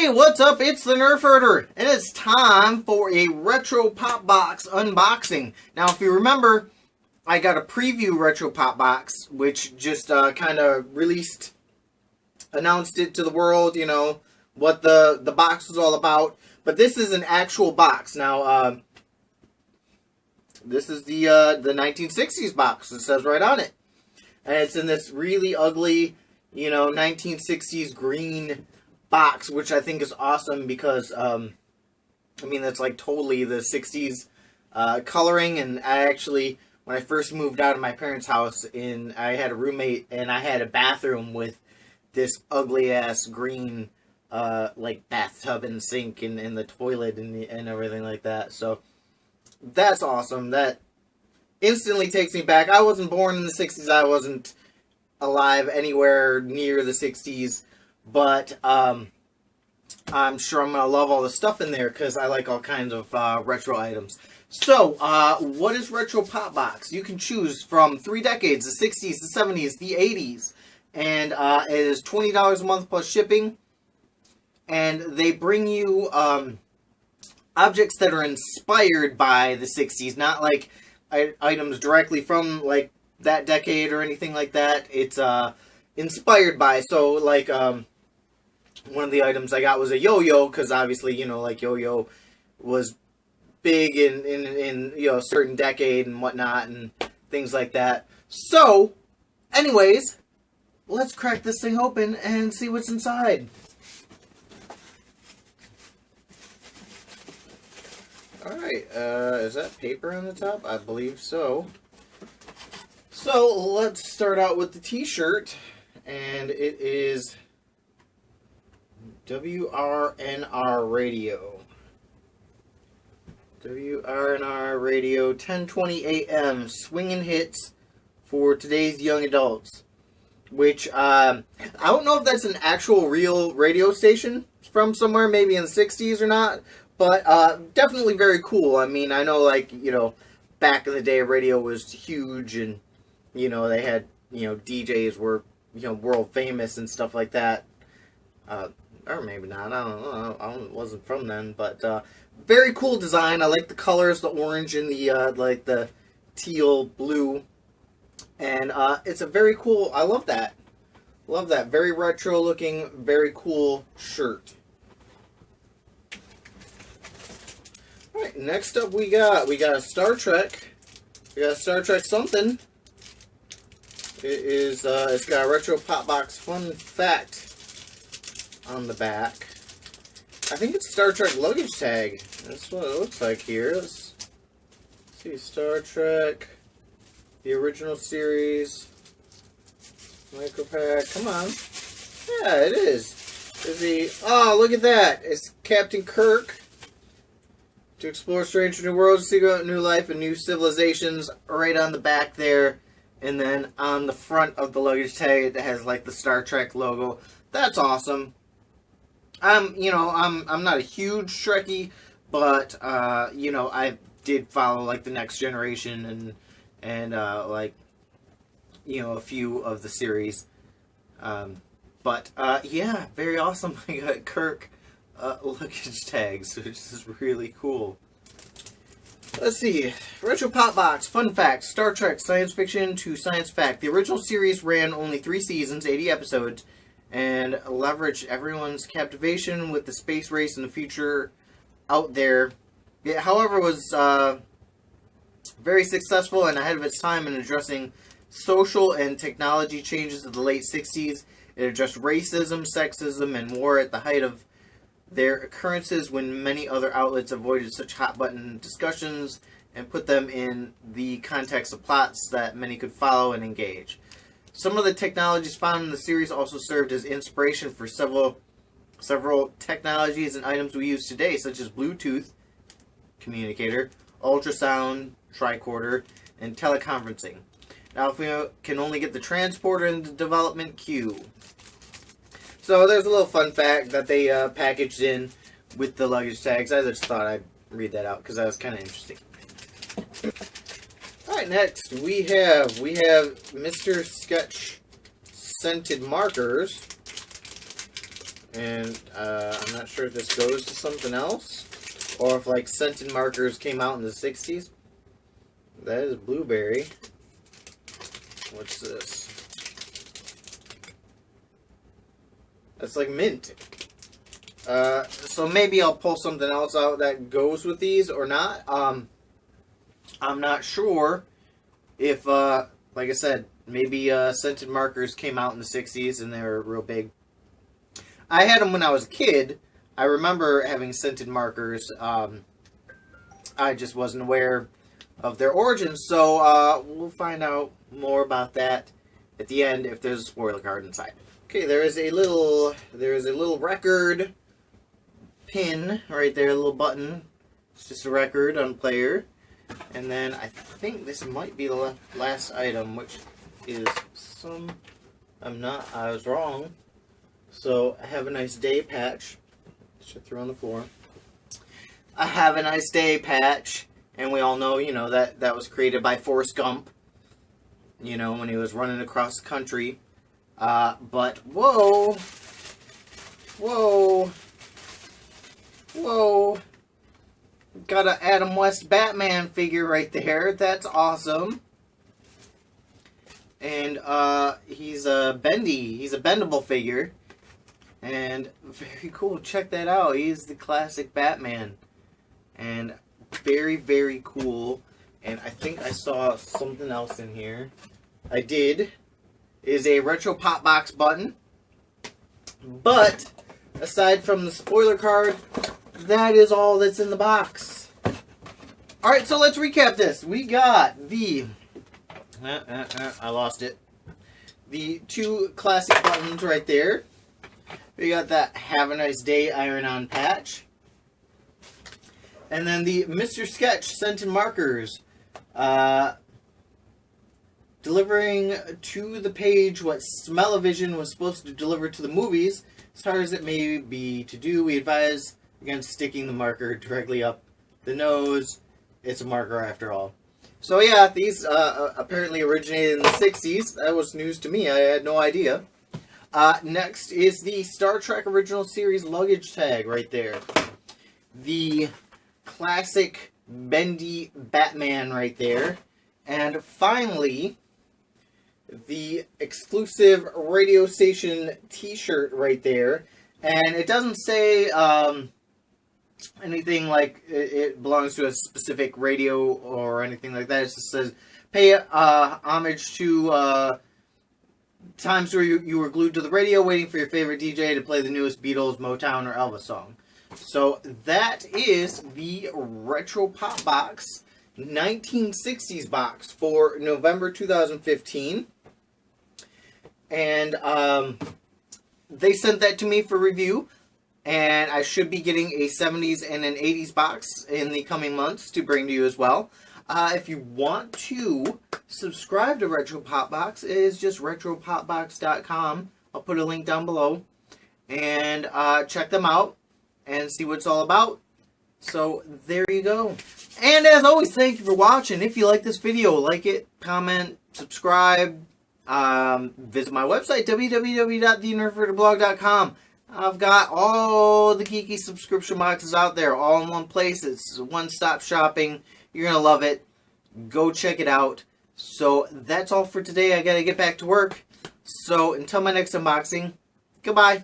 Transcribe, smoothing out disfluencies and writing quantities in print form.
Hey, what's up? It's the Nerf Herder, and it's time for a Retro Pop Box unboxing. Now, if you remember, I got a preview Retro Pop Box, which just kind of announced it to the world, you know, what the box was all about. But this is an actual box. Now, this is the 1960s box. It says right on it. And it's in this really ugly, you know, 1960s green box, which I think is awesome because, I mean, that's like totally the 60s coloring. And I actually, when I first moved out of my parents' house, I had a roommate and I had a bathroom with this ugly ass green, like bathtub and sink and the toilet and everything like that. So that's awesome. That instantly takes me back. I wasn't born in the 60s. I wasn't alive anywhere near the 60s. But I'm sure I'm going to love all the stuff in there because I like all kinds of retro items. So, what is Retro Pop Box? You can choose from 3 decades, the 60s, the 70s, the 80s. And it is $20 a month plus shipping. And they bring you objects that are inspired by the 60s. Not like items directly from like that decade or anything like that. It's inspired by. So, like, one of the items I got was a yo-yo, because obviously, you know, like, yo-yo was big in you know, a certain decade and whatnot, and things like that. So, anyways, let's crack this thing open and see what's inside. Alright, is that paper on the top? I believe so. So, let's start out with the t-shirt, and it is WRNR Radio. WRNR Radio, 1020 AM, swinging hits for today's young adults. Which, I don't know if that's an actual real radio station from somewhere, maybe in the 60s or not, but definitely very cool. I mean, I know, like, you know, back in the day, radio was huge, and, you know, they had, you know, DJs were, you know, world famous and stuff like that. Or maybe not, I don't know, I wasn't from then, but, very cool design. I like the colors, the orange and the, like, the teal blue, and, it's a very cool, I love that, very retro looking, very cool shirt. Alright, next up we got a Star Trek, something. It is, it's got a Retro Pop Box fun fact on the back. I think it's Star Trek luggage tag. That's what it looks like here. Let's see, Star Trek, the original series, micro pack. Come on. Yeah, it is. Oh, look at that. It's Captain Kirk. To explore strange new worlds, seek out new life and new civilizations. Right on the back there. And then on the front of the luggage tag, it has like the Star Trek logo. That's awesome. You know, I'm not a huge Trekkie, but, you know, I did follow, like, the Next Generation and like, you know, a few of the series. But, yeah, very awesome. I got Kirk luggage tags, which is really cool. Let's see. Retro Pop Box, fun fact, Star Trek, science fiction to science fact. The original series ran only 3 seasons, 80 episodes, and leverage everyone's captivation with the space race and the future out there. It, however, was very successful and ahead of its time in addressing social and technology changes of the late 60s. It addressed racism, sexism, and war at the height of their occurrences when many other outlets avoided such hot-button discussions and put them in the context of plots that many could follow and engage. Some of the technologies found in the series also served as inspiration for several technologies and items we use today, such as Bluetooth communicator, ultrasound tricorder, and teleconferencing. Now, if we can only get the transporter in the development queue. So there's a little fun fact that they packaged in with the luggage tags. I just thought I'd read that out because that was kind of interesting. Alright, next we have Mr. Sketch scented markers. And I'm not sure if this goes to something else, or if like scented markers came out in the 60s. That is blueberry. What's this? That's like mint. So maybe I'll pull something else out that goes with these or not. I'm not sure if, like I said, maybe scented markers came out in the 60s and they were real big. I had them when I was a kid. I remember having scented markers. I just wasn't aware of their origins, so we'll find out more about that at the end if there's a spoiler card inside. Okay, there is a little record pin right there, a little button. It's just a record on player. And then I think this might be the last item, which is some... I was wrong. So, I Have a Nice Day patch. Should throw on the floor. A Have a Nice Day patch. And we all know, you know, that was created by Forrest Gump. You know, when he was running across the country. But, whoa. Whoa. Whoa. Got an Adam West Batman figure right there. That's awesome. And, he's a bendy. He's a bendable figure. And, very cool. Check that out. He's the classic Batman. And, very, very cool. And I think I saw something else in here. I did. Is a retro pop box button. But, aside from the spoiler card, that is all that's in the box. Alright, so let's recap this. We got the... I lost it. The two classic buttons right there. We got that Have a Nice Day iron-on patch. And then the Mr. Sketch scented markers. Delivering to the page what Smell-O-Vision was supposed to deliver to the movies. As hard as it may be to do, we advise against sticking the marker directly up the nose. It's a marker after all. So yeah, these apparently originated in the 60s. That was news to me. I had no idea. Next is the Star Trek Original Series luggage tag right there. The classic bendy Batman right there. And finally, the exclusive radio station t-shirt right there. And it doesn't say anything like it belongs to a specific radio or anything like that. It just says, pay homage to times where you were glued to the radio waiting for your favorite DJ to play the newest Beatles, Motown, or Elvis song. So that is the Retro Pop Box 1960s box for November 2015. And they sent that to me for review. And I should be getting a 70s and an 80s box in the coming months to bring to you as well. If you want to subscribe to Retro Pop Box, it is just retropopbox.com. I'll put a link down below. And check them out and see what it's all about. So, there you go. And as always, thank you for watching. If you like this video, like it, comment, subscribe. Visit my website, www.thenerdfightblog.com. I've got all the geeky subscription boxes out there, all in one place. It's one-stop shopping. You're going to love it. Go check it out. So, that's all for today. I got to get back to work. So, until my next unboxing, goodbye.